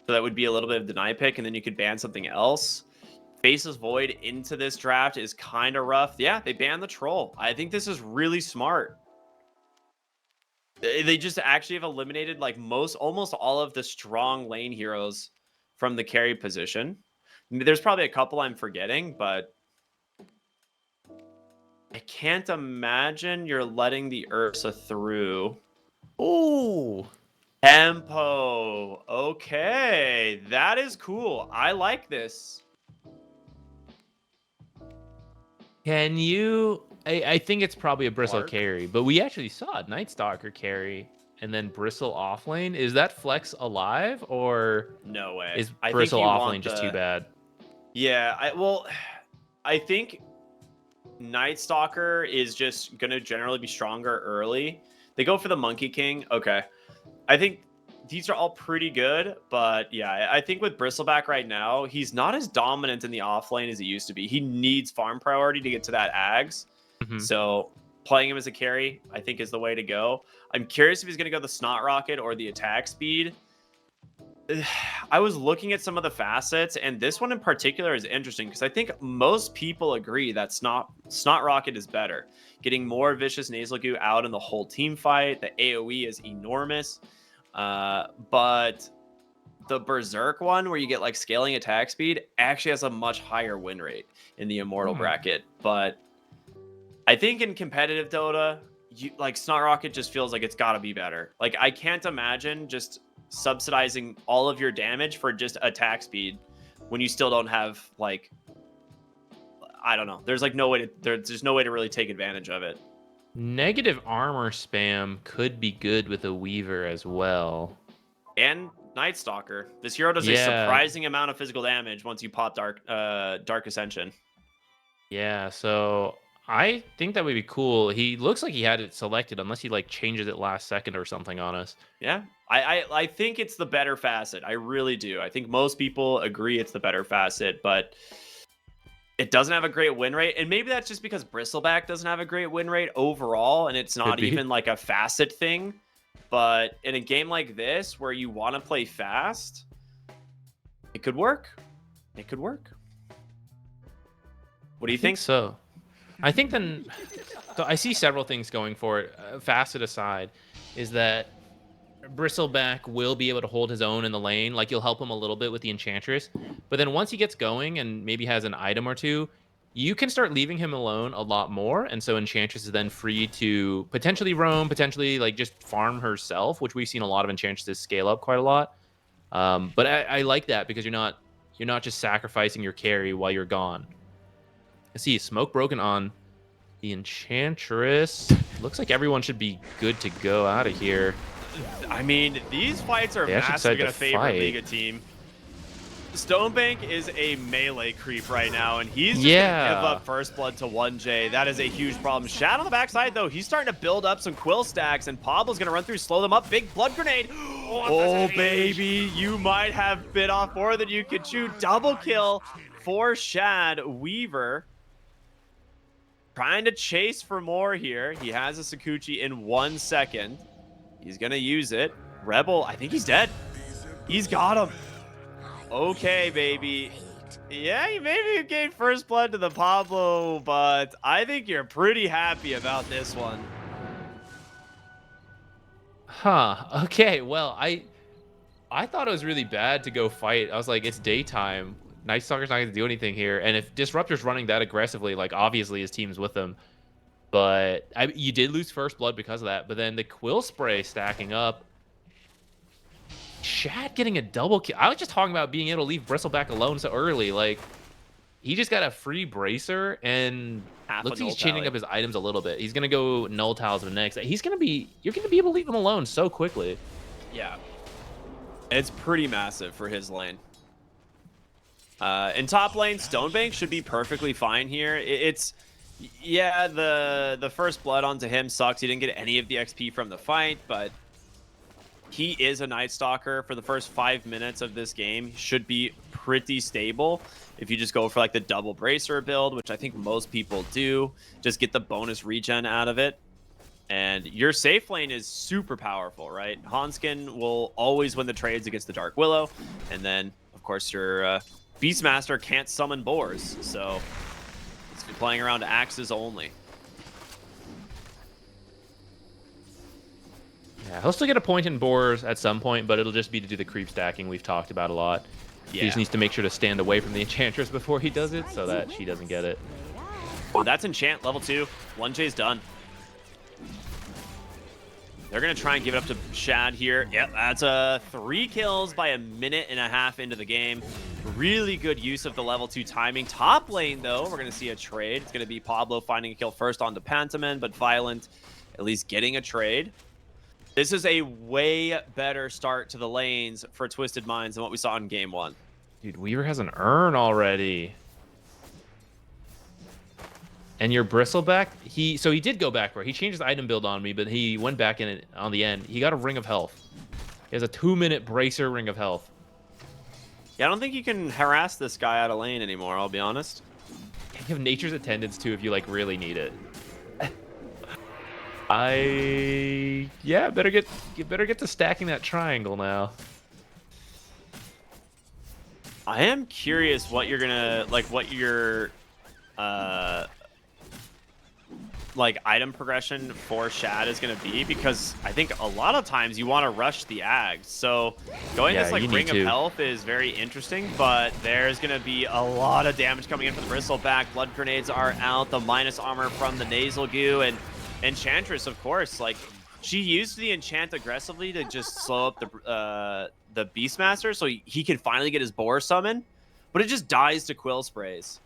So that would be a little bit of deny pick, and then you could ban something else. Faceless Void into this draft is kind of rough. Yeah, they banned the troll. I think this is really smart. They just actually have eliminated like almost all of the strong lane heroes from the carry position. There's probably a couple I'm forgetting, but I can't imagine you're letting the Ursa through. Ooh. Tempo. Okay, that is cool. I like this. Can you... I think it's probably a Bristle Clark? carry, but we actually saw a Night Stalker carry and then Bristle offlane. Is that flex alive, or No way. is I think Bristle you offlane want just too bad? Yeah, I think Night Stalker is just going to generally be stronger early. They go for the Monkey King. Okay. I think these are all pretty good, but yeah, I think with Bristleback right now, he's not as dominant in the off lane as he used to be. He needs farm priority to get to that Ags. Mm-hmm. So playing him as a carry, I think, is the way to go. I'm curious if he's going to go the Snot Rocket or the attack speed. I was looking at some of the facets, and this one in particular is interesting because I think most people agree that Snot Rocket is better. Getting more Vicious Nasal Goo out in the whole team fight. The AoE is enormous. But the Berserk one, where you get like scaling attack speed, actually has a much higher win rate in the Immortal bracket. But I think in competitive Dota, like Snot Rocket just feels like it's got to be better. Like I can't imagine just subsidizing all of your damage for just attack speed when you still don't have like, I don't know. There's like no way to there's no way to really take advantage of it. Negative armor spam could be good with a Weaver as well. And Night Stalker. This hero does a surprising amount of physical damage once you pop Dark Ascension. Yeah, so I think that would be cool. He looks like he had it selected, unless he like changes it last second or something on us. Yeah, I think it's the better facet. I really do. I think most people agree it's the better facet, but it doesn't have a great win rate. And maybe that's just because Bristleback doesn't have a great win rate overall, and it's not even like a facet thing. But in a game like this, where you want to play fast, it could work. It could work. What do you think? So I think then, so I see several things going for it. Facet aside, is that Bristleback will be able to hold his own in the lane. Like, you'll help him a little bit with the Enchantress. But then once he gets going and maybe has an item or two, you can start leaving him alone a lot more. And so Enchantress is then free to potentially roam, potentially like just farm herself, which we've seen a lot of Enchantresses scale up quite a lot. But I like that because you're not just sacrificing your carry while you're gone. I see smoke broken on the Enchantress. Looks like everyone should be good to go out of here. I mean, these fights are massively going to favor Liga team. Stonebank is a melee creep right now, and he's just going to give up first blood to L1GA. That is a huge problem. Shad on the backside, though, he's starting to build up some quill stacks, and Pablo's going to run through, slow them up. Big blood grenade. Oh, baby, you might have bit off more than you could chew. Double kill for Shad. Weaver trying to chase for more here. He has a Sakuchi in 1 second. He's going to use it. Rebel, I think he's dead. He's got him. Okay, baby. Yeah, maybe you gave first blood to the Pablo, but I think you're pretty happy about this one. Huh. Okay, well, I thought it was really bad to go fight. I was like, it's daytime. Night Stalker's not going to do anything here. And if Disruptor's running that aggressively, like, obviously his team's with him. But you did lose first blood because of that. But then the Quill Spray stacking up. Shad getting a double kill. I was just talking about being able to leave Bristleback alone so early. Like, he just got a free Bracer, and looks like he's changing up his items a little bit. He's going to go Null Talisman next. You're going to be able to leave him alone so quickly. Yeah. It's pretty massive for his lane. In top lane, Stonebank should be perfectly fine here. Yeah, the first blood onto him sucks. He didn't get any of the XP from the fight, but he is a Night Stalker for the first 5 minutes of this game. He should be pretty stable if you just go for like the double Bracer build, which I think most people do. Just get the bonus regen out of it. And your safe lane is super powerful, right? Hanskin will always win the trades against the Dark Willow. And then, of course, your Beastmaster can't summon boars. So he's playing around axes only. Yeah, he'll still get a point in boars at some point, but it'll just be to do the creep stacking we've talked about a lot. Yeah. He just needs to make sure to stand away from the Enchantress before he does it so that she doesn't get it. Well, that's enchant level 2. L1GA's done. They're going to try and give it up to Shad here. Yep, that's 3 kills by a minute and a half into the game. Really good use of the level 2 timing. Top lane, though, we're going to see a trade. It's going to be Pablo finding a kill first onto Pantoman, but Violent at least getting a trade. This is a way better start to the lanes for Twisted Minds than what we saw in game 1. Dude, Weaver has an urn already. And your Bristleback, he did go backward. He changed his item build on me, but he went back in it on the end. He got a Ring of Health. He has a 2-minute bracer Ring of Health. Yeah, I don't think you can harass this guy out of lane anymore, I'll be honest. You have Nature's Attendance too if you like really need it. Better get to stacking that triangle now. I am curious what you're gonna what your item progression for Shad is gonna be, because I think a lot of times you want to rush the Ags. So going this Ring of Health is very interesting, but there's gonna be a lot of damage coming in from the Bristleback. Blood grenades are out, the minus armor from the nasal goo, and Enchantress, of course, she used the enchant aggressively to just slow up the Beastmaster so he can finally get his boar summon, but it just dies to quill sprays.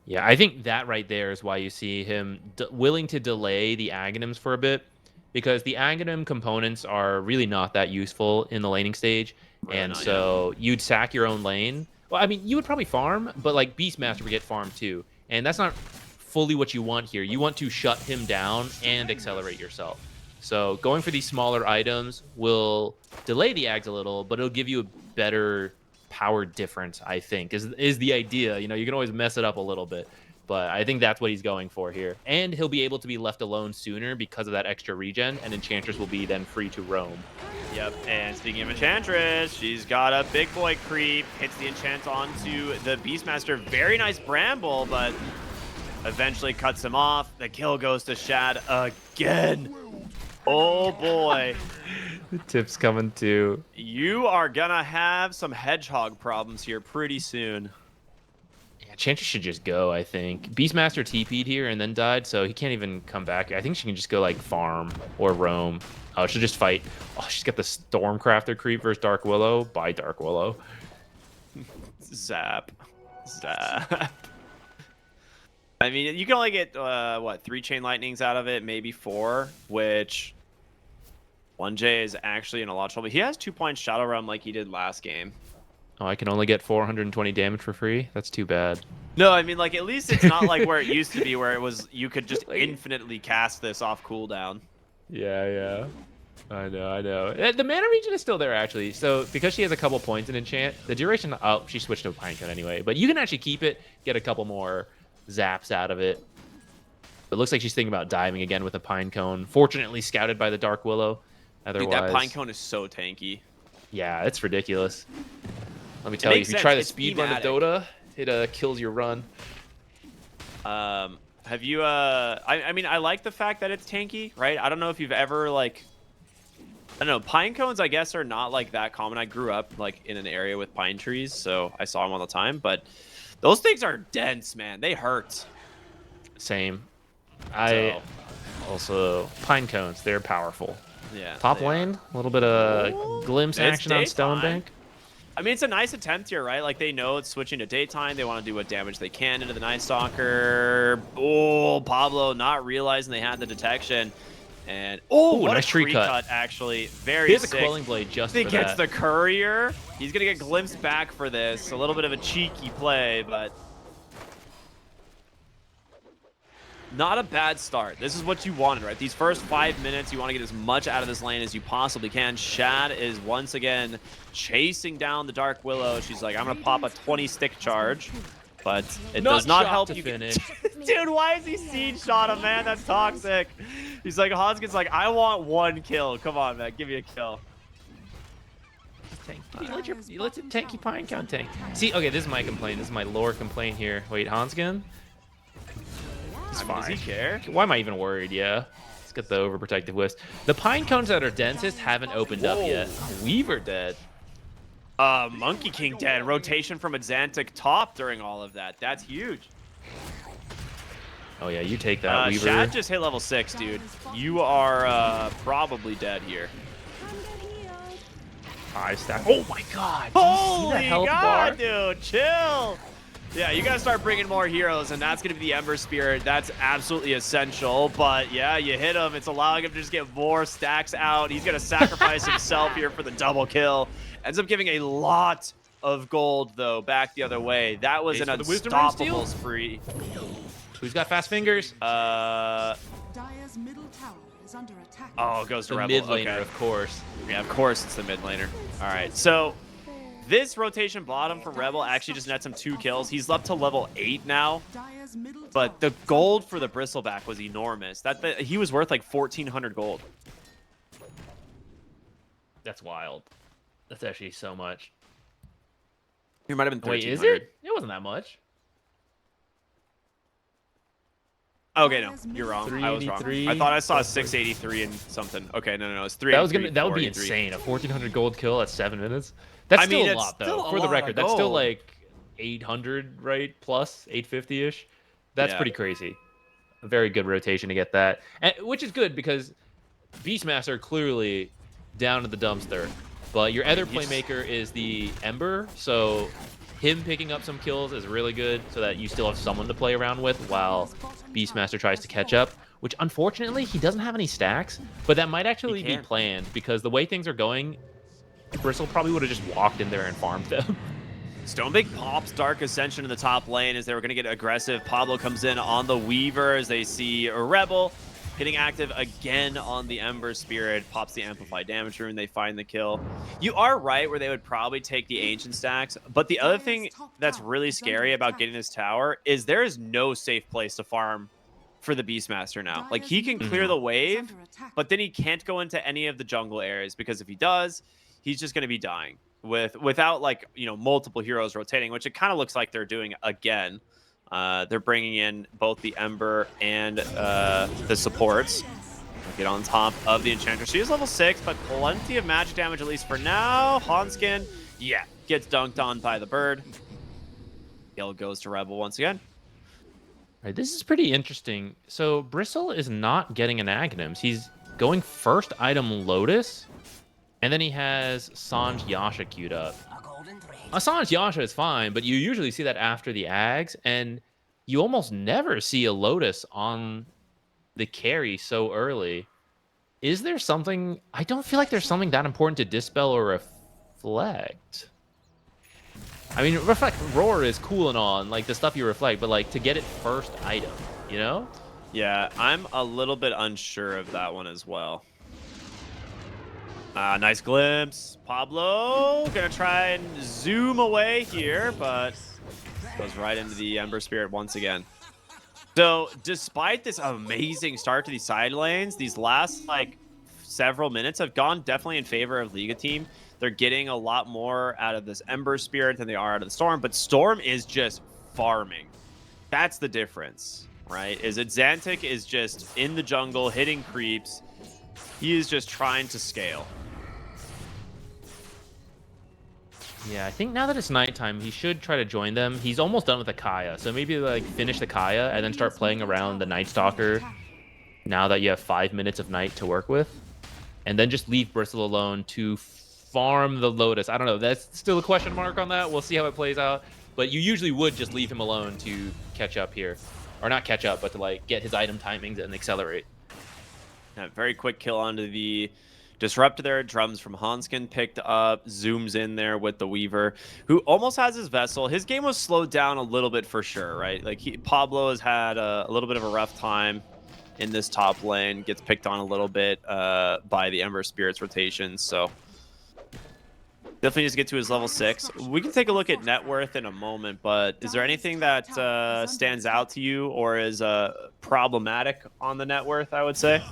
Yeah, I think that right there is why you see him willing to delay the Aghanims for a bit, because the Aghanim components are really not that useful in the laning stage, and so you'd sack your own lane. Well, I mean, you would probably farm, but Beastmaster would get farmed too, and that's not fully what you want here. You want to shut him down and accelerate yourself. So going for these smaller items will delay the Ags a little, but it'll give you a better power difference, I think, is the idea. You know, you can always mess it up a little bit, but I think that's what he's going for here. And he'll be able to be left alone sooner because of that extra regen, and Enchantress will be then free to roam. Yep, and speaking of Enchantress, she's got a big boy creep, hits the enchant onto the Beastmaster. Very nice Bramble, but eventually cuts him off. The kill goes to Shad again. Oh boy. The tip's coming too. You are gonna have some hedgehog problems here pretty soon. Yeah, Enchantress should just go, I think. Beastmaster TP'd here and then died, so he can't even come back. I think she can just go farm or roam. Oh, she'll just fight. Oh, she's got the Stormcrafter creep versus Dark Willow. Bye, Dark Willow. Zap. I mean, you can only get, 3 Chain Lightnings out of it, maybe 4, which L1GA is actually in a lot of trouble. He has 2 points Shadow Realm like he did last game. Oh, I can only get 420 damage for free? That's too bad. No, I mean, at least it's not like where it used to be, where it was you could just infinitely cast this off cooldown. Yeah. I know. The mana regen is still there, actually. So, because she has a couple points in enchant, the duration... Oh, she switched to a Pinecone anyway. But you can actually keep it, get a couple more zaps out of it. It looks like she's thinking about diving again with a Pinecone. Fortunately scouted by the Dark Willow. Otherwise, dude, that Pinecone is so tanky. Yeah, it's ridiculous. Let me tell you, if you try the speed run of Dota, it kills your run. Have you I mean, I like the fact that it's tanky, right? I don't know if you've ever I don't know, pine cones I guess are not that common. I grew up in an area with pine trees, so I saw them all the time, but those things are dense, man. They hurt. Same. Also pine cones, they're powerful. Yeah. Top lane, a little bit of glimpse action on Stonebank. I mean, it's a nice attempt here, right? They know it's switching to daytime. They want to do what damage they can into the Night Stalker. Oh, Pablo not realizing they had the detection. And what nice a tree cut. Actually. Very sick. He has sick. a Quelling Blade just for that. He gets the Courier. He's going to get glimpsed back for this. A little bit of a cheeky play, but not a bad start. This is what you wanted, right? These first 5 minutes, you want to get as much out of this lane as you possibly can. Shad is once again chasing down the Dark Willow. She's like, I'm going to pop a 20-stick charge, but it does not help you finish. Dude, why is he siege shot him, man? That's toxic. He's like, Hanskin's like, I want 1 kill. Come on, man. Give me a kill. Tank. You let the tanky pine count tank. See, okay, this is my complaint. This is my lore complaint here. Wait, Hanskin? He's fine. Does he care? Why am I even worried? Yeah. Let's get the overprotective wisp. The pine cones that are densest haven't opened up yet. Weaver dead. Monkey King dead. Rotation from Exantic top during all of that. That's huge. Oh yeah, you take that, Weaver. Shad just hit level 6, dude. You are probably dead here. 5 stack. Oh my god. Holy god, dude. Chill. Yeah, you gotta start bringing more heroes, and that's gonna be the Ember Spirit. That's absolutely essential. But yeah, you hit him. It's allowing him to just get more stacks out. He's gonna sacrifice himself here for the double kill. Ends up giving a lot of gold, though, back the other way. That was an unstoppable spree. Who's got fast fingers? Dire's middle tower is under attack. Oh, it goes to The Rebel. mid laner, Okay. of course. Yeah, of course it's the mid laner. All right, so this rotation bottom for Rebel actually just nets him 2 kills. He's up to level 8 now, but the gold for the Bristleback was enormous. He was worth like 1,400 gold. That's wild. That's actually so much. He might have been 1,300. Wait, is it? It wasn't that much. Okay, no, you're wrong. I was wrong. 383. I thought I saw 683 and something. Okay, no, it's 383. That would be 483. insane. A 1,400 gold kill at 7 minutes. That's I still mean, a it's lot, still though. a For the lot record, of that's still gold. like 800, right? Plus 850-ish. That's Yeah. pretty crazy. A very good rotation to get that, which is good because Beastmaster clearly down to the dumpster. But your other playmaker is the Ember, so him picking up some kills is really good so that you still have someone to play around with while Beastmaster tries to catch up, which unfortunately he doesn't have any stacks, but that might actually be planned because the way things are going, Bristle probably would have just walked in there and farmed them. Stonebig pops Dark Ascension in the top lane as they were going to get aggressive. Pablo comes in on the Weaver as they see a Rebel getting active again on the Ember Spirit. Pops the Amplified Damage Rune. They find the kill. You are right where they would probably take the Ancient stacks. But the other thing that's really scary about getting this tower is there is no safe place to farm for the Beastmaster now. Like, he can clear the wave, but then he can't go into any of the jungle areas because if he does, he's just going to be dying without, like, you know, multiple heroes rotating, which it kind of looks like they're doing again. They're bringing in both the Ember and the supports. Get on top of the Enchantress. She is level 6, but plenty of magic damage, at least for now. Hanskin, yeah, gets dunked on by the bird. Kill goes to Rebel once again. Right, this is pretty interesting. So Bristle is not getting an Aghanims. He's going first item Lotus, and then he has Sanj Yasha queued up. Sanj Yasha is fine, but you usually see that after the Ags, and you almost never see a Lotus on the carry so early. Is there something... I don't feel like there's something that important to Dispel or Reflect. I mean, Reflect Roar is cool and all, and like the stuff you reflect, but like to get it first item, you know? Yeah, I'm a little bit unsure of that one as well. Nice glimpse. Pablo gonna try and zoom away here, but goes right into the Ember Spirit once again. So despite this amazing start to these side lanes, these last like several minutes have gone definitely in favor of Liga team. They're getting a lot more out of this Ember Spirit than they are out of the Storm, but Storm is just farming. That's the difference, right? Is Exantic is just in the jungle, hitting creeps. He is just trying to scale. Yeah, I think now that it's nighttime, he should try to join them. He's almost done with the Kaya, so maybe like finish the Kaya and then start playing around the Night Stalker now that you have 5 minutes of night to work with. And then just leave Bristle alone to farm the Lotus. I don't know. That's still a question mark on that. We'll see how it plays out. But you usually would just leave him alone to catch up here. Or not catch up, but to like get his item timings and accelerate. Yeah, very quick kill onto the Disrupt there. Drums from Hanskin picked up. Zooms in there with the Weaver, who almost has his Vessel. His game was slowed down a little bit for sure, right? Like Pablo has had a little bit of a rough time in this top lane. Gets picked on a little bit by the Ember Spirit's rotations. So definitely needs to get to his level 6. We can take a look at net worth in a moment, but is there anything that stands out to you or is problematic on the net worth, I would say?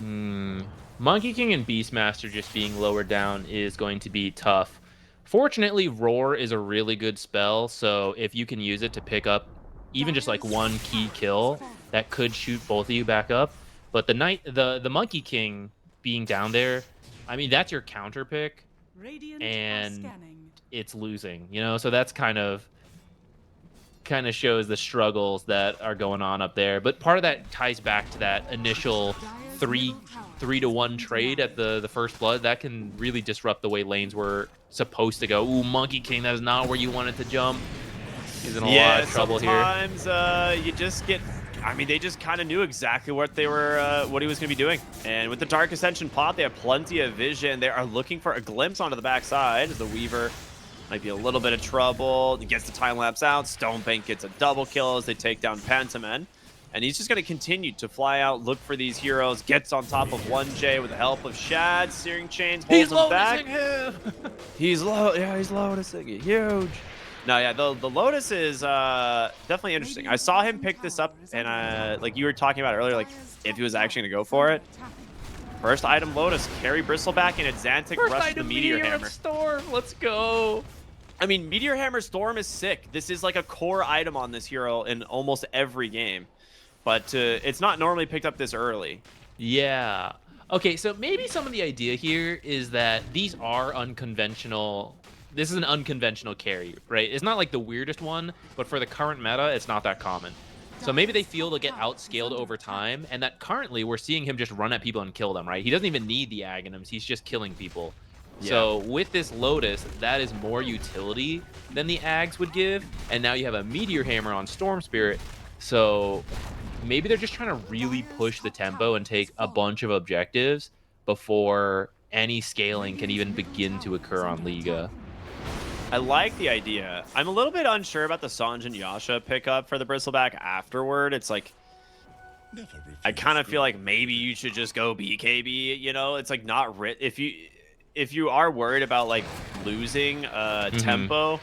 Monkey King and Beastmaster just being lowered down is going to be tough. Fortunately, Roar is a really good spell, so if you can use it to pick up even just like one key kill, that could shoot both of you back up. But the Monkey King being down there, I mean, that's your counter pick, Radiant are and scanning. it's losing, you know? So that's kind of shows the struggles that are going on up there. But part of that ties back to that initial three 3-to-1 trade at the first blood. That can really disrupt the way lanes were supposed to go. Ooh, Monkey King, that is not where you wanted to jump. He's in a lot of trouble here. Sometimes you just get. I mean, they just kind of knew exactly what they were, what he was going to be doing. And with the Dark Ascension pop, they have plenty of vision. They are looking for a glimpse onto the backside. The Weaver might be a little bit of trouble. He gets the time lapse out. Stonebank gets a double kill as they take down Pantaman. And he's just going to continue to fly out, look for these heroes. Gets on top of L1GA with the help of Shad. Searing Chains holds him back. Him. He's low. Yeah, he's lotusing it. Huge. No, yeah, the Lotus is definitely interesting. I saw him pick this up, and like you were talking about earlier, like if he was actually going to go for it. First item Lotus, carry Bristleback, and it's Xantic rush the Meteor Hammer. Storm. Let's go. I mean, Meteor Hammer Storm is sick. This is like a core item on this hero in almost every game. But it's not normally picked up this early. Yeah. Okay, so maybe some of the idea here is that these are unconventional. This is an unconventional carry, right? It's not like the weirdest one, but for the current meta, it's not that common. So maybe they feel they'll get outscaled over time, and that currently we're seeing him just run at people and kill them, right? He doesn't even need the Aghanims. He's just killing people. Yeah. So with this Lotus, that is more utility than the Ags would give, and now you have a Meteor Hammer on Storm Spirit. So maybe they're just trying to really push the tempo and take a bunch of objectives before any scaling can even begin to occur on Liga. I like the idea. I'm a little bit unsure about the Sanj and Yasha pickup for the Bristleback afterward. It's like, I kind of feel like maybe you should just go BKB, you know? It's like not if you are worried about like losing tempo,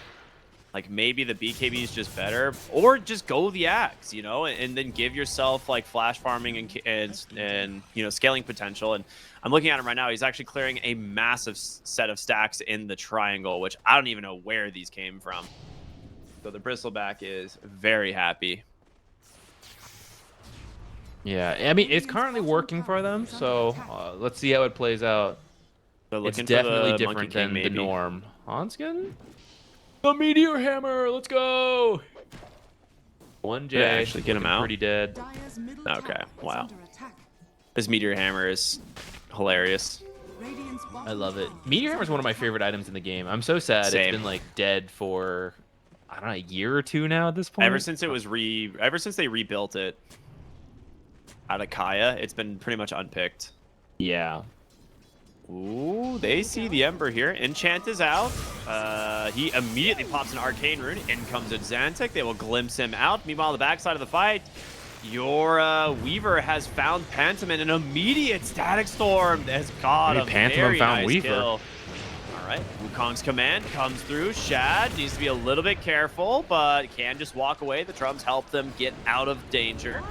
like maybe the BKB is just better, or just go the Axe, you know, and then give yourself like flash farming and you know, scaling potential. And I'm looking at him right now. He's actually clearing a massive set of stacks in the triangle, which I don't even know where these came from. So the Bristleback is very happy. Yeah, I mean, it's currently working for them, so let's see how it plays out. It's definitely different than the norm. Hanskin? The Meteor Hammer, let's go! L1GA, actually get him out. Pretty dead. Okay, wow. This Meteor Hammer is hilarious. I love it. Meteor Hammer is one of my favorite items in the game. I'm so sad Same. It's been like dead for, I don't know, a year or two now at this point. Ever since they rebuilt it out of Kaya, it's been pretty much unpicked. Yeah. Ooh, they see the Ember here. Enchant is out. He immediately pops an Arcane Rune. In comes a Xantic. They will glimpse him out. Meanwhile, the backside of the fight, your Weaver has found Pantaman. An immediate Static Storm has got a very nice kill. All right, Wukong's command comes through. Shad needs to be a little bit careful, but can just walk away. The Trums help them get out of danger.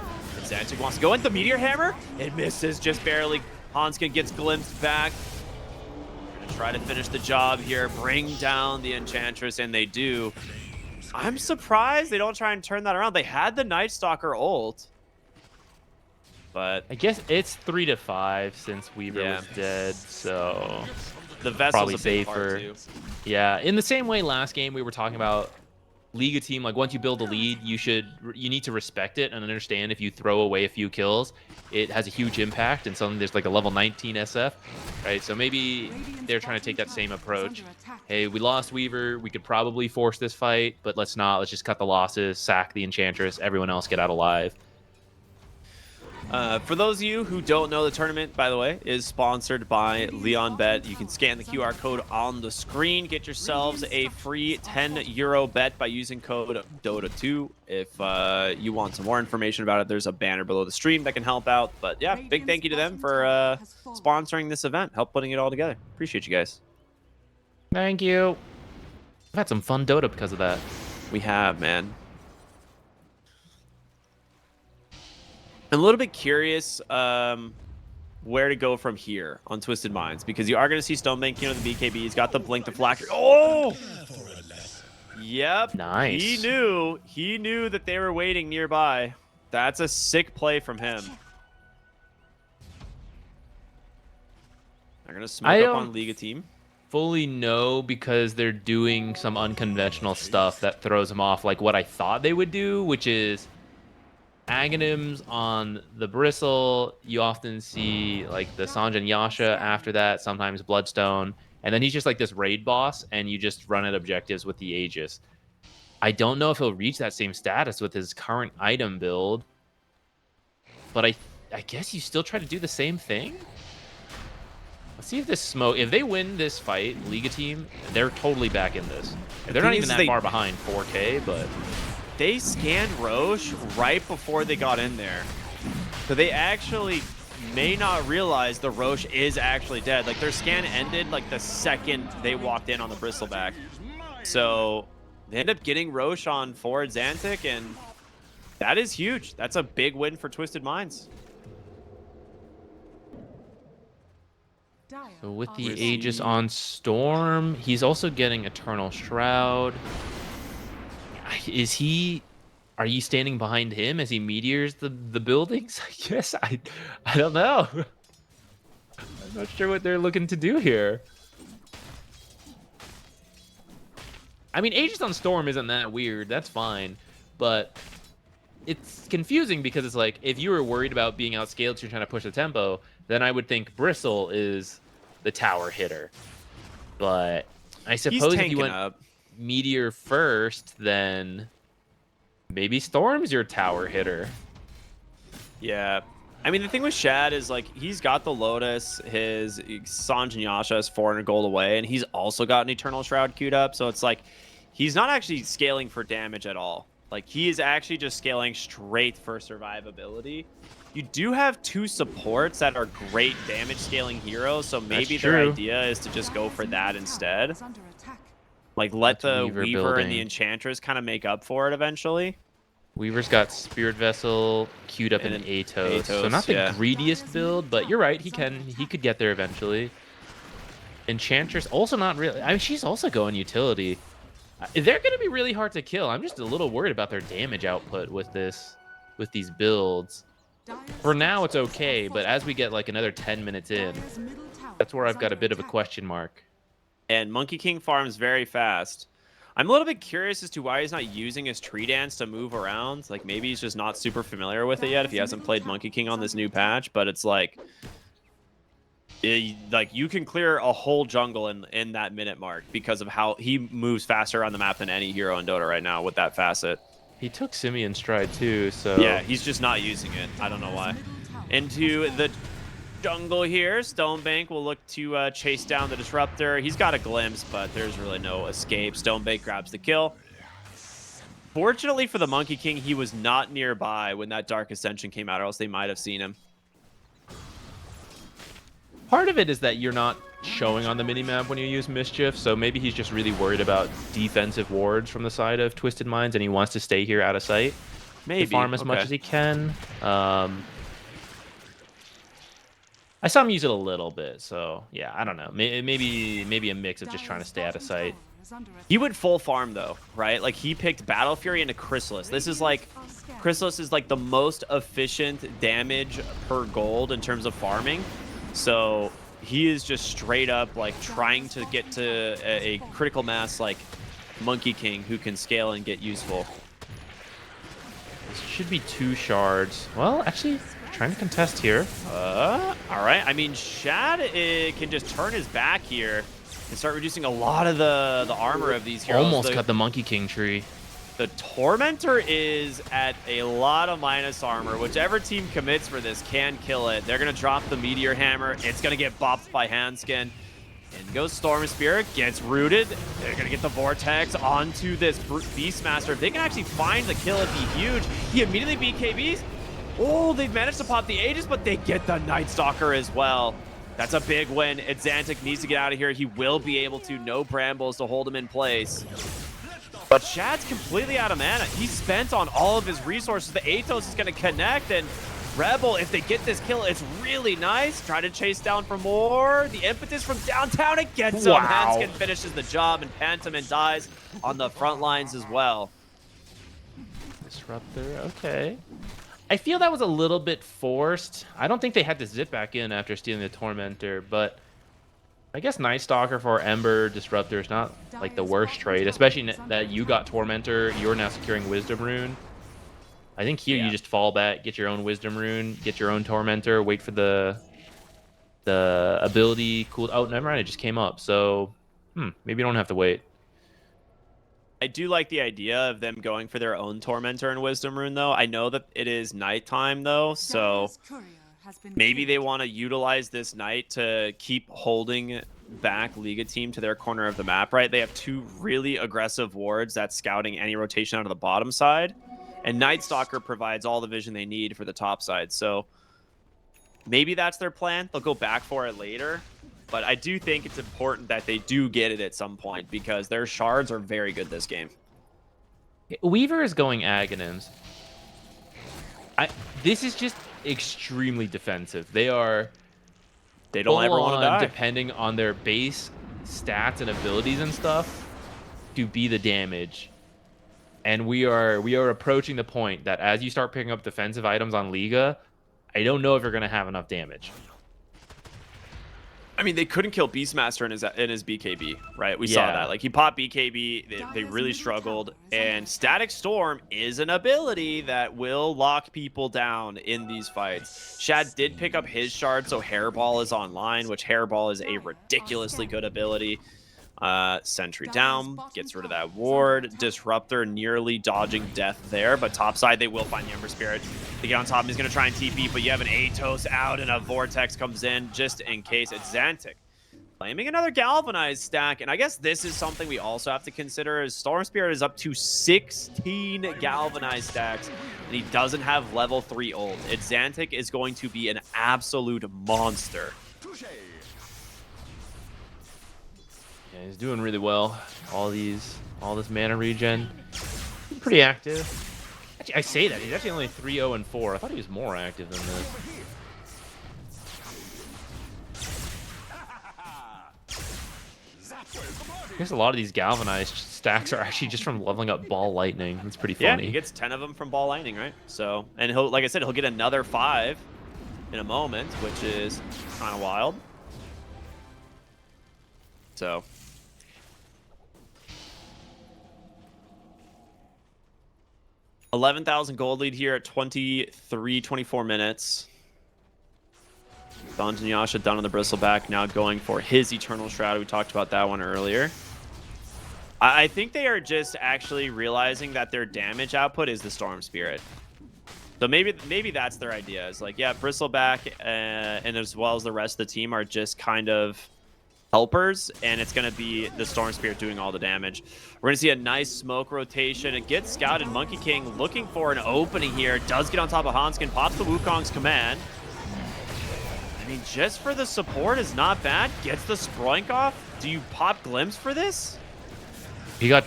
Xantic wants to go in. The Meteor Hammer, it misses just barely. Hanskin gets glimpsed back. They're going to try to finish the job here, bring down the Enchantress, and they do. I'm surprised they don't try and turn that around. They had the Night Stalker ult, but I guess it's 3 to 5 since Weaver was dead, so the Vessel's probably a big safer. part too. Yeah, in the same way last game we were talking about Liga team, like once you build a lead, you need to respect it and understand if you throw away a few kills, it has a huge impact, and suddenly there's like a level 19 SF, right? So maybe they're trying to take that same approach. Hey, we lost Weaver, we could probably force this fight, but let's not. Let's just cut the losses, sack the Enchantress, everyone else get out alive. For those of you who don't know, the tournament, by the way, is sponsored by LeonBet. You can scan the QR code on the screen. Get yourselves a free €10 bet by using code DOTA2. If you want some more information about it, there's a banner below the stream that can help out. But yeah, big thank you to them for sponsoring this event, help putting it all together. Appreciate you guys. Thank you. I've had some fun Dota because of that. We have, man. I'm a little bit curious. where to go from here on Twisted Minds, because you are going to see Stonebank, you know, the BKB. He's got the Blink Deflector. Oh! Yep. Nice. He knew that they were waiting nearby. That's a sick play from him. They're going to smoke up on Liga team. Fully know, because they're doing some unconventional stuff that throws them off, like what I thought they would do, which is Aghanims on the Bristle. You often see like the Sanjin Yasha after that, sometimes Bloodstone, and then he's just like this raid boss, and you just run at objectives with the Aegis. I don't know if he'll reach that same status with his current item build, but I guess you still try to do the same thing. Let's see if this smoke, if they win this fight, Liga team, they're totally back in this. They're not even that far behind 4K, but they scanned Roche right before they got in there. So they actually may not realize the Roche is actually dead. Like, their scan ended like the second they walked in on the Bristleback. So they end up getting Roche on forward Xantic, and that is huge. That's a big win for Twisted Minds. So with the Aegis on Storm, he's also getting Eternal Shroud. Are you standing behind him as he meteors the buildings? I guess I don't know. I'm not sure what they're looking to do here. I mean, Aegis on Storm isn't that weird. That's fine. But it's confusing because it's like, if you were worried about being outscaled, so you're trying to push the tempo, then I would think Bristle is the tower hitter. But I suppose if you went Meteor first, then maybe Storm's your tower hitter. Yeah. I mean, the thing with Shad is, like, he's got the Lotus, his Sanjin Yasha is 400 gold away, and he's also got an Eternal Shroud queued up, so it's like, he's not actually scaling for damage at all. Like, he is actually just scaling straight for survivability. You do have two supports that are great damage scaling heroes, so maybe their idea is to just go for that instead. Like, let the Weaver and the Enchantress kind of make up for it eventually. Weaver's got Spirit Vessel queued up in an Atos, so not the greediest build, but you're right, he could get there eventually. Enchantress also not really. I mean, she's also going utility. They're going to be really hard to kill. I'm just a little worried about their damage output with these builds. For now, it's okay, but as we get like another 10 minutes in, that's where I've got a bit of a question mark. And Monkey King farms very fast. I'm a little bit curious as to why he's not using his tree dance to move around. Like, maybe he's just not super familiar with it yet if he hasn't played Monkey King on this new patch, but it's like, you can clear a whole jungle in that minute mark because of how he moves faster on the map than any hero in Dota right now with that facet. He took Simeon stride too, so yeah, he's just not using it. I don't know why. Into the jungle here, Stonebank will look to chase down the Disruptor. He's got a glimpse, but there's really no escape. Stonebank grabs the kill. Fortunately for the Monkey King, he was not nearby when that Dark Ascension came out, or else they might have seen him. Part of it is that you're not showing on the minimap when you use Mischief, so maybe he's just really worried about defensive wards from the side of Twisted Minds, and he wants to stay here out of sight. Maybe farm as much as he can. I saw him use it a little bit, so yeah, I don't know. Maybe a mix of just trying to stay out of sight. He would full farm though, right? Like, he picked Battle Fury into Chrysalis. This is like, Chrysalis is like the most efficient damage per gold in terms of farming. So he is just straight up like trying to get to a critical mass like Monkey King who can scale and get useful. This should be 2 shards. Well, actually, trying to contest here. All right. I mean, Shad can just turn his back here and start reducing a lot of the armor of these heroes. Almost got the Monkey King tree. The Tormentor is at a lot of minus armor. Whichever team commits for this can kill it. They're going to drop the Meteor Hammer. It's going to get bopped by Handskin. In goes Storm Spirit, gets rooted. They're going to get the Vortex onto this Beastmaster. If they can actually find the kill, it'd be huge. He immediately BKBs. Oh, they've managed to pop the Aegis, but they get the Night Stalker as well. That's a big win. Xantic needs to get out of here. He will be able to. No Brambles to hold him in place. But Shad's completely out of mana. He spent on all of his resources. The Atos is going to connect, and Rebel, if they get this kill, it's really nice. Try to chase down for more. The impetus from downtown, it gets him. Wow. Hanskin finishes the job, and Pantomin dies on the front lines as well. Disruptor, okay. I feel that was a little bit forced. I don't think they had to zip back in after stealing the Tormentor, but I guess Night Stalker for Ember Disruptor is not like the worst trade, especially that you got Tormentor, you're now securing Wisdom Rune. I think here you just fall back, get your own Wisdom Rune, get your own Tormentor, wait for the ability cool. Oh, never mind, it just came up. So, maybe you don't have to wait. I do like the idea of them going for their own Tormentor and Wisdom Rune, though. I know that it is nighttime, though, so maybe they want to utilize this night to keep holding back Liga team to their corner of the map, right? They have 2 really aggressive wards that's scouting any rotation out of the bottom side. And Night Stalker provides all the vision they need for the top side. So maybe that's their plan. They'll go back for it later. But I do think it's important that they do get it at some point because their shards are very good this game. Weaver is going Aghanims. This is just extremely defensive. They don't ever want to die. Depending on their base stats and abilities and stuff to be the damage. And we are approaching the point that as you start picking up defensive items on Liga, I don't know if you're going to have enough damage. I mean, they couldn't kill Beastmaster in his BKB, right? We saw that. Like, he popped BKB, they really struggled. And Static Storm is an ability that will lock people down in these fights. Shad did pick up his shard, so Hairball is online, which Hairball is a ridiculously good ability. Sentry down, gets rid of that ward. Disruptor nearly dodging death there, but topside they will find the Ember Spirit. They get on top, he's going to try and TP, but you have an Atos out and a Vortex comes in just in case. It's Xantic claiming another Galvanized stack, and I guess this is something we also have to consider is Storm Spirit is up to 16 Galvanized stacks, and he doesn't have level 3 ult. Xantic is going to be an absolute monster. Yeah, he's doing really well. All this mana regen. Pretty active. Actually, I say that. He's actually only 3-0 and 4. I thought he was more active than this. I guess a lot of these galvanized stacks are actually just from leveling up Ball Lightning. It's pretty funny. Yeah, he gets 10 of them from Ball Lightning, right? So, and he'll, like I said, he'll get another 5 in a moment, which is kind of wild. So 11,000 gold lead here at 24 minutes. Don Yasha done on the Bristleback, now going for his Eternal Shroud. We talked about that one earlier. I think they are just actually realizing that their damage output is the Storm Spirit. So maybe that's their idea. Is like, yeah, Bristleback and as well as the rest of the team are just kind of helpers, and it's going to be the Storm Spirit doing all the damage. We're going to see a nice smoke rotation. It gets scouted. Monkey King looking for an opening here. Does get on top of Hanskin. Pops the Wukong's command. I mean, just for the support is not bad. Gets the Sproink off. Do you pop Glimpse for this? He got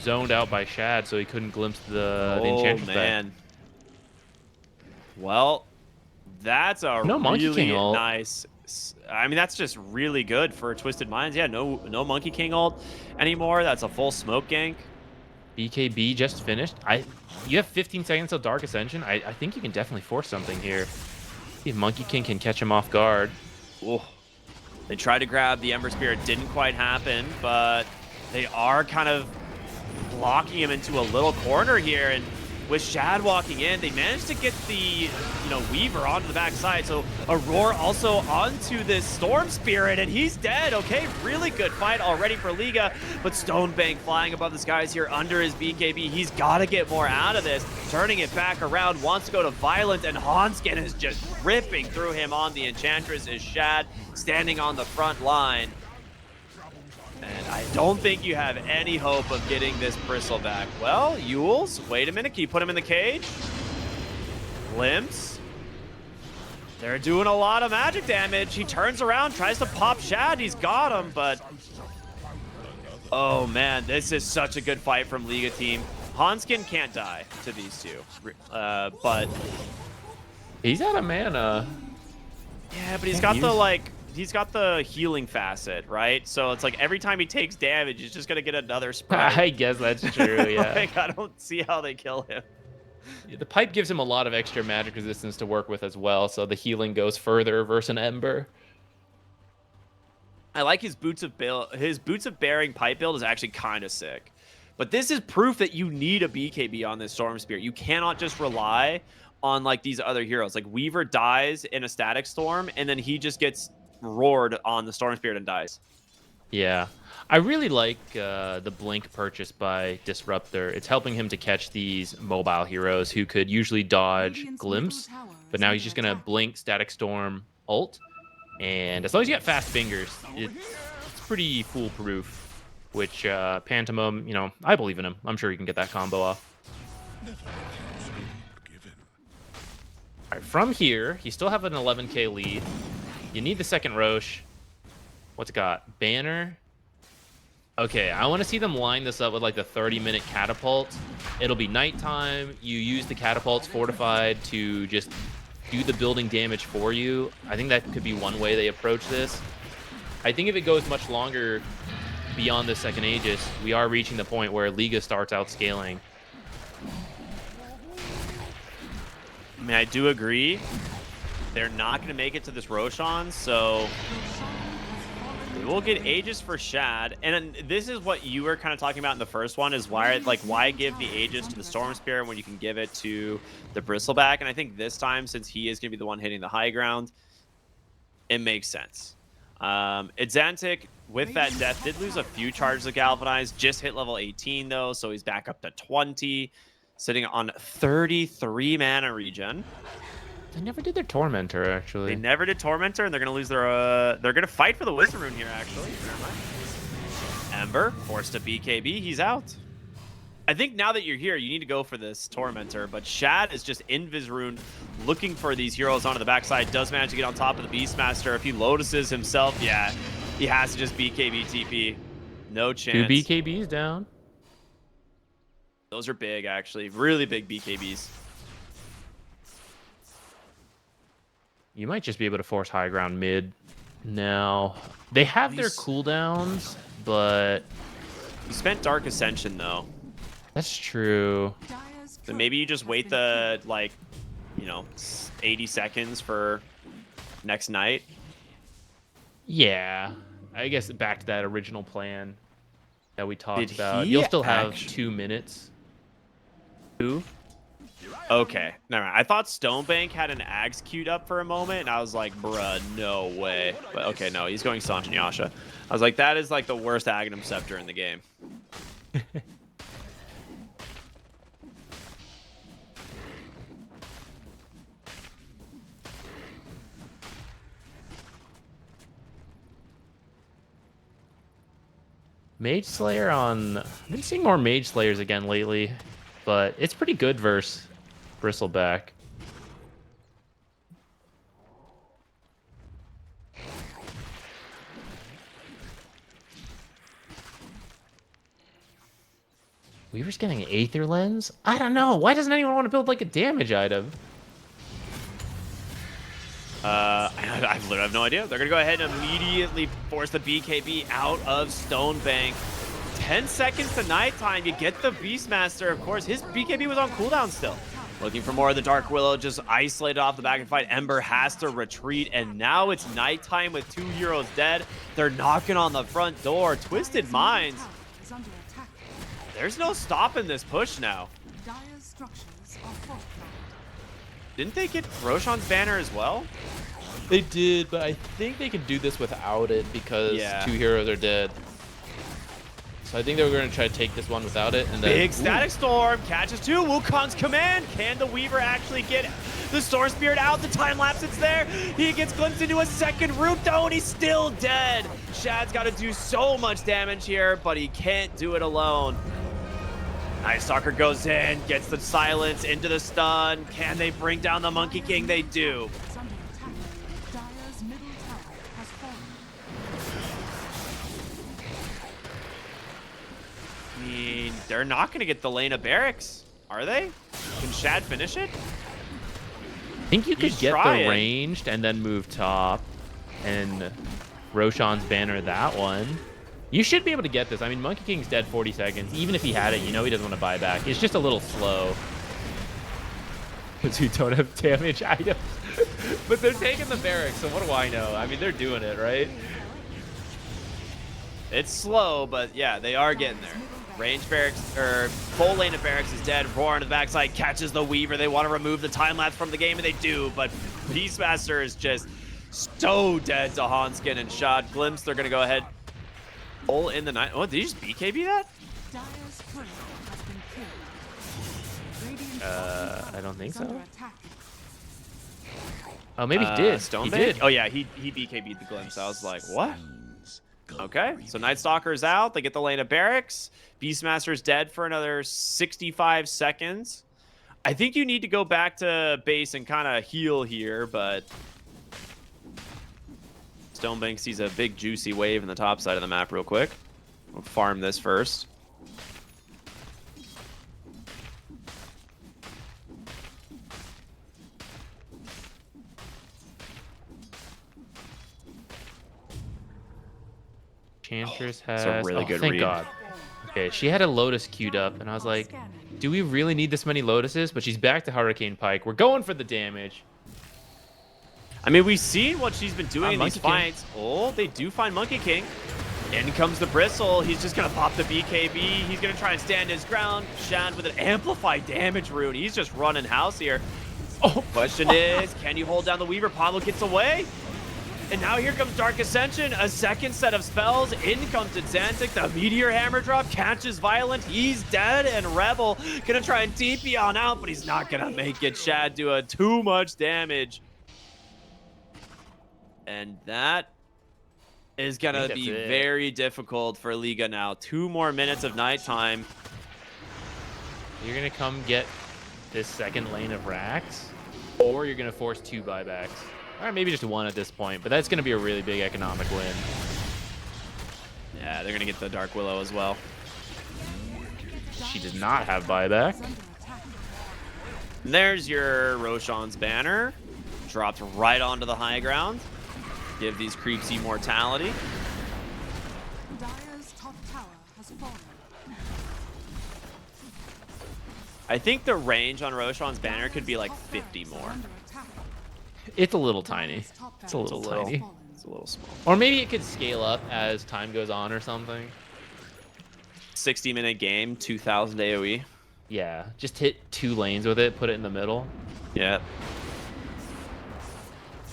zoned out by Shad, so he couldn't glimpse the Enchantress man. back. Well, that's a Monkey really King ult. nice. I mean, that's just really good for Twisted Minds. Yeah, no Monkey King ult anymore. That's a full smoke gank. BKB just finished. You have 15 seconds till Dark Ascension. I think you can definitely force something here. See if Monkey King can catch him off guard. Ooh. They tried to grab the Ember Spirit. Didn't quite happen, but they are kind of blocking him into a little corner here. And with Shad walking in, they managed to get the Weaver onto the backside. So Aurora also onto this Storm Spirit, and he's dead. Okay, really good fight already for Liga, but Stonebank flying above the skies here under his BKB. He's got to get more out of this. Turning it back around, wants to go to Violent, and Hanskin is just ripping through him on the Enchantress. Is Shad standing on the front line. And I don't think you have any hope of getting this Bristleback. Well, Yules, wait a minute. Can you put him in the cage? Glimpse. They're doing a lot of magic damage. He turns around, tries to pop Shad. He's got him, but... oh, man. This is such a good fight from Liga team. Hanskin can't die to these two. But He's out of mana. Yeah, but he's Can't got the use- like he's got the healing facet, right? So it's like every time he takes damage, he's just gonna get another sprite. I guess that's true, yeah. Like, I don't see how they kill him. The pipe gives him a lot of extra magic resistance to work with as well, so the healing goes further versus an Ember. I like his boots of bearing pipe build is actually kind of sick. But this is proof that you need a BKB on this Storm Spirit. You cannot just rely on like these other heroes. Like Weaver dies in a Static Storm, and then he just gets roared on the Storm Spirit and dies. Yeah. I really like the Blink purchase by Disruptor. It's helping him to catch these mobile heroes who could usually dodge Radiant's Glimpse, middle tower but is now under he's just going to attack. Blink, Static Storm, ult, and as long as you got fast fingers, it's pretty foolproof, which Pantomime, you know, I believe in him. I'm sure he can get that combo off. All right, from here, you still have an 11k lead. You need the second Roche. What's it got? Banner. Okay, I want to see them line this up with like the 30-minute catapult. It'll be nighttime. You use the catapults fortified to just do the building damage for you. I think that could be one way they approach this. I think if it goes much longer beyond the second Aegis, we are reaching the point where Liga starts out scaling. I mean, I do agree. They're not going to make it to this Roshan, so we will get Aegis for Shad. And this is what you were kind of talking about in the first one, is why give the Aegis to the Storm Spirit when you can give it to the Bristleback? And I think this time, since he is going to be the one hitting the high ground, it makes sense. Exantic, with that death, did lose a few charges of Galvanize, just hit level 18 though, so he's back up to 20, sitting on 33 mana regen. They never did their Tormentor, actually. They never did Tormentor, and they're gonna lose their they're gonna fight for the Wisdom Rune here, actually. Never mind. Ember, forced to BKB, he's out. I think now that you're here, you need to go for this Tormentor, but Shad is just Invis Rune looking for these heroes onto the backside, does manage to get on top of the Beastmaster. If he Lotuses himself, yeah, he has to just BKB TP. No chance. 2 BKBs down. Those are big, actually. Really big BKBs. You might just be able to force high ground mid now. They have their cooldowns, but You spent Dark Ascension, though. that's true. Dire's So maybe you turret just has wait been the, like, 80 seconds for next night. Yeah. I guess back to that original plan that we talked Did about. he You'll still have actu- 2 minutes. 2? Okay, never mind. I thought Stonebank had an Axe queued up for a moment, and I was like, bruh, no way. But okay, no, he's going Sanjin Yasha. I was like, that is like the worst Aghanim Scepter in the game. Mage Slayer on... I've been seeing more Mage Slayers again lately, but it's pretty good versus Bristleback. Weaver's getting an Aether Lens? I don't know. Why doesn't anyone want to build like a damage item? I literally have no idea. They're going to go ahead and immediately force the BKB out of Stonebank. 10 seconds to nighttime. You get the Beastmaster. Of course, his BKB was on cooldown still. Looking for more of the Dark Willow, just isolated off the back and fight. Ember has to retreat, and now it's nighttime with 2 heroes dead. They're knocking on the front door. Twisted Minds. is under attack. There's no stopping this push now. Dire's structures are fortified. Didn't they get Roshan's banner as well? They did, but I think they can do this without it because Yeah. 2 heroes are dead. So I think they were going to try to take this one without it. And then, Big Static Storm catches 2. Wukong's command. Can the Weaver actually get the Storm Spirit out? The time lapse, it's there. He gets glimpsed into a second root though, and he's still dead. Shad's got to do so much damage here, but he can't do it alone. Night Stalker goes in, gets the silence into the stun. Can they bring down the Monkey King? They do. Is under attack. Dire's middle tower has fallen. I mean, they're not going to get the lane of barracks, are they? Can Shad finish it? think you could He's get trying. the ranged and then move top and Roshan's banner that one. You should be able to get this. I mean, Monkey King's dead 40 seconds. Even if he had it, you know he doesn't want to buy back. It's just a little slow. Because we don't have damage items. But they're taking the barracks, so what do I know? I mean, they're doing it, right? It's slow, but yeah, they are getting there. Range barracks, or full lane of barracks is dead. Roar on the backside catches the Weaver. They want to remove the time lapse from the game, and they do. But Beastmaster is just so dead to Hanskin and Shot. Glimpse, they're going to go ahead. Pull in the night. Oh, did he just BKB that? Dire's turret has been killed. Radiant's I don't think is under so. attack. Oh, maybe he did. Stone He Bank? did. Oh, yeah, he BKB'd the Glimpse. I was like, what? Okay, so Night Stalker's out. They get the lane of barracks. Beastmaster's dead for another 65 seconds. I think you need to go back to base and kind of heal here, but Stonebank sees a big juicy wave in the top side of the map real quick. We'll farm this first. Enchantress has... a really good thank read. God. Okay, she had a Lotus queued up, and I was like, do we really need this many Lotuses? But she's back to Hurricane Pike. We're going for the damage. I mean, we've seen what she's been doing in these Monkey King. fights. Oh, they do find Monkey King. In comes the Bristle. He's just going to pop the BKB. He's going to try and stand his ground. Shad with an amplified damage rune. He's just running house here. Oh, question is, can you hold down the Weaver? Pablo gets away. And now here comes Dark Ascension, a second set of spells. In comes Xantic, the Meteor Hammer drop, catches Violent. He's dead, and Rebel gonna try and TP on out, but he's not gonna make it. Shad doing too much damage. And that is gonna be very difficult for Liga now. 2 more minutes of nighttime. You're going to come get this second lane of racks, or you're going to force 2 buybacks. Or maybe just 1 at this point, but that's going to be a really big economic win. Yeah, they're gonna get the Dark Willow as well. She does not have buyback. Is under attack. And there's your Roshan's banner. Dropped right onto the high ground. Give these creeps immortality. Dire's top tower has fallen. I think the range on Roshan's banner could be like 50 more. Under attack. It's a little tiny. Dire's top It's a little barracks tiny. has fallen. It's a little small. Or maybe it could scale up as time goes on or something. 60-minute game, 2,000 AoE. Yeah, just hit 2 lanes with it, put it in the middle. Yeah.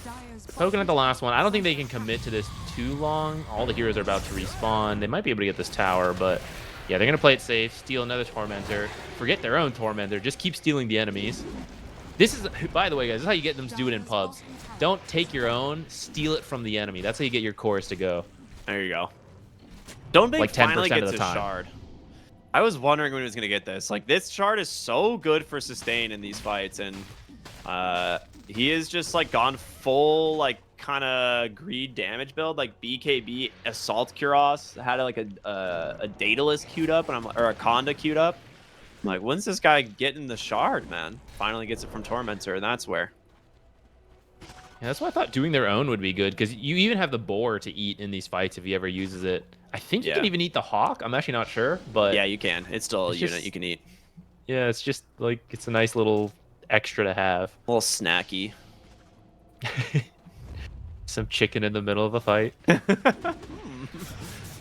Dire's Poking at the last one. I don't think they can commit to this too long. All the heroes are about to respawn. They might be able to get this tower, but yeah, they're going to play it safe, steal another Tormentor, forget their own Tormentor, just keep stealing the enemies. This is, by the way, guys, this is how you get them to do it in pubs. Don't take your own, steal it from the enemy. That's how you get your cores to go. There you go. Don't Like 10% finally of gets the his time. shard. I was wondering when he was going to get this. Like, this shard is so good for sustain in these fights, and he is just, like, gone full, like, kind of greed damage build. Like, BKB Assault Kuros had, like, a Daedalus queued up, and or a Conda queued up. I'm like, when's this guy getting the shard, man? Finally gets it from Tormentor, and that's where. Yeah, that's why I thought doing their own would be good, because you even have the boar to eat in these fights if he ever uses it. I think you can even eat the hawk. I'm actually not sure, but Yeah, you can. It's still a it's unit just- you can eat. yeah, it's just like it's a nice little extra to have. A little snacky. Some chicken in the middle of a fight.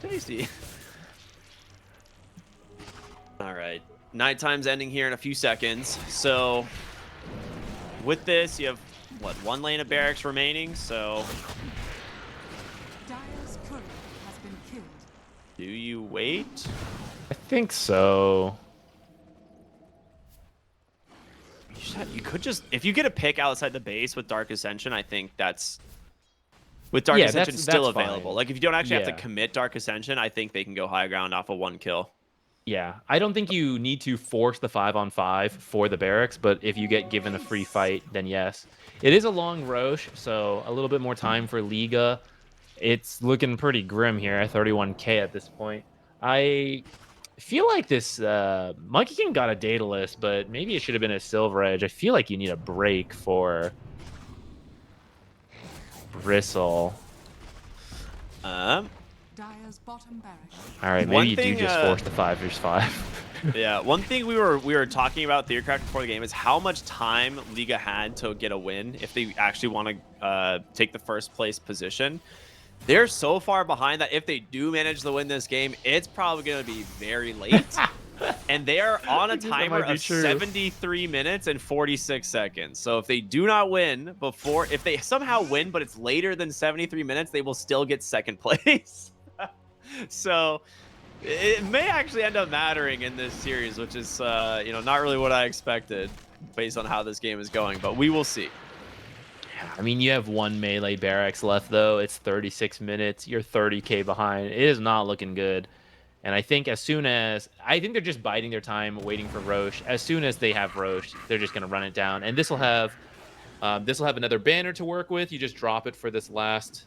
Tasty. All right. Nighttime's ending here in a few seconds. So with this, you have, what, 1 lane of barracks remaining. So Dire's turret has been killed. do you wait? I think so. You could just, if you get a pick outside the base with Dark Ascension, I think that's, with Dark Yeah, Ascension that's still fine. available. Like, if you don't actually have Yeah. to commit Dark Ascension, I think they can go high ground off of 1 kill. Yeah, I don't think you need to force the 5-on-5 for the barracks, but if you get given a free fight, then yes. It is a long Roche, so a little bit more time for Liga. It's looking pretty grim here at 31k at this point. I I feel like this Monkey King got a Daedalus, but maybe it should have been a Silver Edge. I feel like you need a break for Bristle. Dire's bottom barracks. All right, maybe One you do thing, just force the 5 vs 5. Yeah, one thing we were talking about Theocraft before the game is how much time Liga had to get a win if they actually want to take the first place position. They're so far behind that if they do manage to win this game, it's probably going to be very late. And they are on a timer of 73 minutes and 46 seconds. So if they do not win if they somehow win, but it's later than 73 minutes, they will still get second place. So it may actually end up mattering in this series, which is, not really what I expected based on how this game is going, but we will see. I mean, you have 1 melee barracks left, though. It's 36 minutes. You're 30k behind. It is not looking good. And I think I think they're just biding their time, waiting for Roche. As soon as they have Roche, they're just going to run it down. And this will have another banner to work with. You just drop it for this last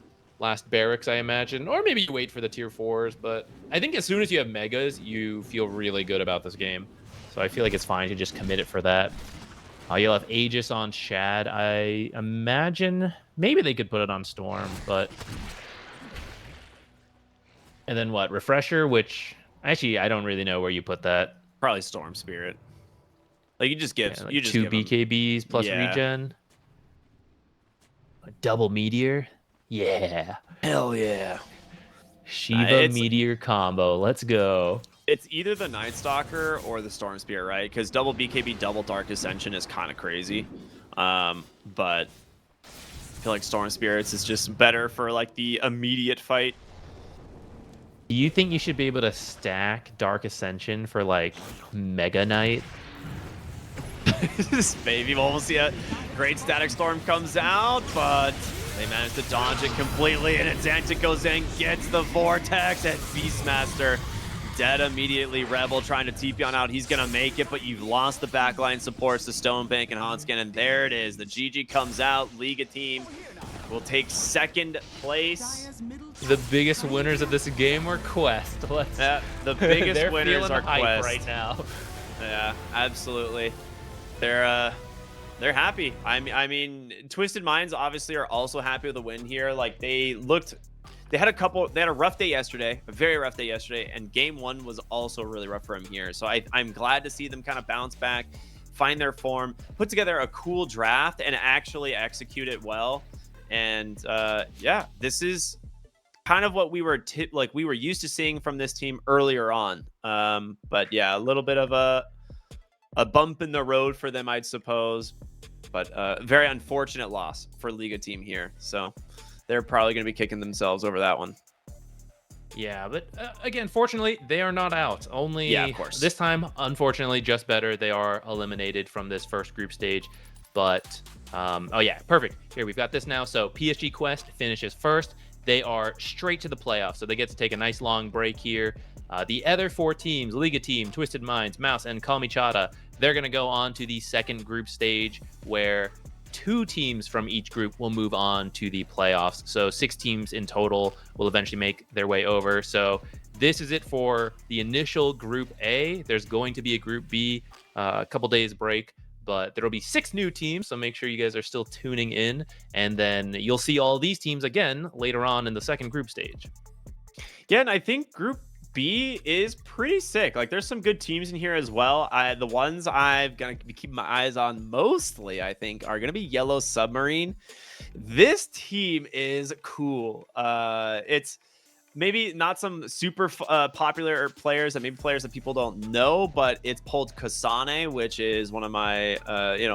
barracks, I imagine. Or maybe you wait for the tier 4s. But I think as soon as you have megas, you feel really good about this game. So I feel like it's fine to just commit it for that. You'll have Aegis on Shad. I imagine maybe they could put it on Storm, but... And then what? Refresher, which... Actually, I don't really know where you put that. Probably Storm Spirit. Like, you just give... Like you just 2 give 'em- BKBs plus regen. A double Meteor. Yeah. Hell yeah. Shiva Meteor combo. Let's go. It's either the Night Stalker or the Storm Spirit, right? Because double BKB, double Dark Ascension is kind of crazy. But I feel like Storm Spirits is just better for like the immediate fight. Do you think you should be able to stack Dark Ascension for like Mega Knight? This baby, we'll see a great Static Storm comes out, but they managed to dodge it completely, and Exantic goes in, gets the Vortex, and Beastmaster dead immediately. Rebel trying to TP on out. He's going to make it, but you've lost the backline supports to Stonebank and Hanskin, and there it is. The GG comes out. Liga team will take second place. The biggest winners of this game were Quest. The biggest winners are Quest right now. Yeah, absolutely. They're happy. I mean, Twisted Minds obviously are also happy with the win here. Like they had a rough day yesterday, a very rough day yesterday, and game 1 was also really rough for him here. So I'm glad to see them kind of bounce back, find their form, put together a cool draft, and actually execute it well. And yeah, this is kind of what we were used to seeing from this team earlier on. But yeah, a little bit of a bump in the road for them, I'd suppose. But very unfortunate loss for Liga team here. So they're probably going to be kicking themselves over that one. Yeah, but again, fortunately, they are not out. Only of course. This time, unfortunately, just better. They are eliminated from this first group stage. But, oh yeah, perfect. Here, we've got this now. So PSG Quest finishes first. They are straight to the playoffs. So they get to take a nice long break here. The other 4 teams, Liga team, Twisted Minds, Mouse, and Kamichata, they're going to go on to the second group stage where 2 teams from each group will move on to the playoffs. So 6 teams in total will eventually make their way over. So this is it for the initial Group A. There's going to be a Group B, a couple days break, but there will be 6 new teams. So make sure you guys are still tuning in. And then you'll see all these teams again later on in the second group stage. Yeah, and I think Group B is pretty sick. Like, there's some good teams in here as well. The ones I'm gonna be keeping my eyes on mostly, I think, are gonna be Yellow Submarine. This team is cool. It's maybe not some super popular players, and maybe players that people don't know, but it's pulled Kasane, which is one of my,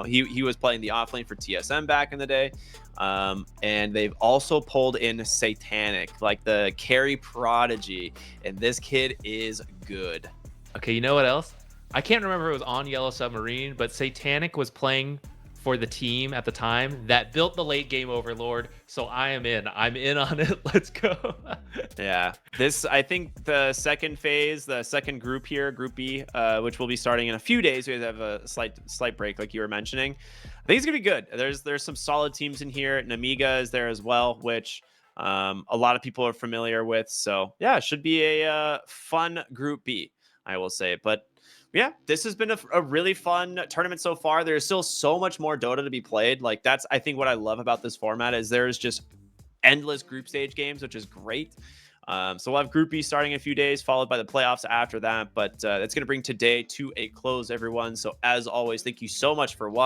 he was playing the offlane for TSM back in the day. And they've also pulled in Satanic, like the carry prodigy, and this kid is good. Okay, you know what else? I can't remember if it was on Yellow Submarine, but Satanic was playing for the team at the time that built the late game Overlord. So I'm in on it. Let's go. Yeah, I think the second phase, the second group here, Group B, which will be starting in a few days. We have a slight break, like you were mentioning. I think it's gonna be good. There's some solid teams in here. Namiga is there as well, which a lot of people are familiar with. So yeah, it should be a fun Group B. I will say. But yeah, this has been a really fun tournament so far. There's still so much more Dota to be played. Like that's, I think, what I love about this format is there's just endless group stage games, which is great. So we'll have Group B starting in a few days, followed by the playoffs after that. But that's going to bring today to a close, everyone. So as always, thank you so much for watching.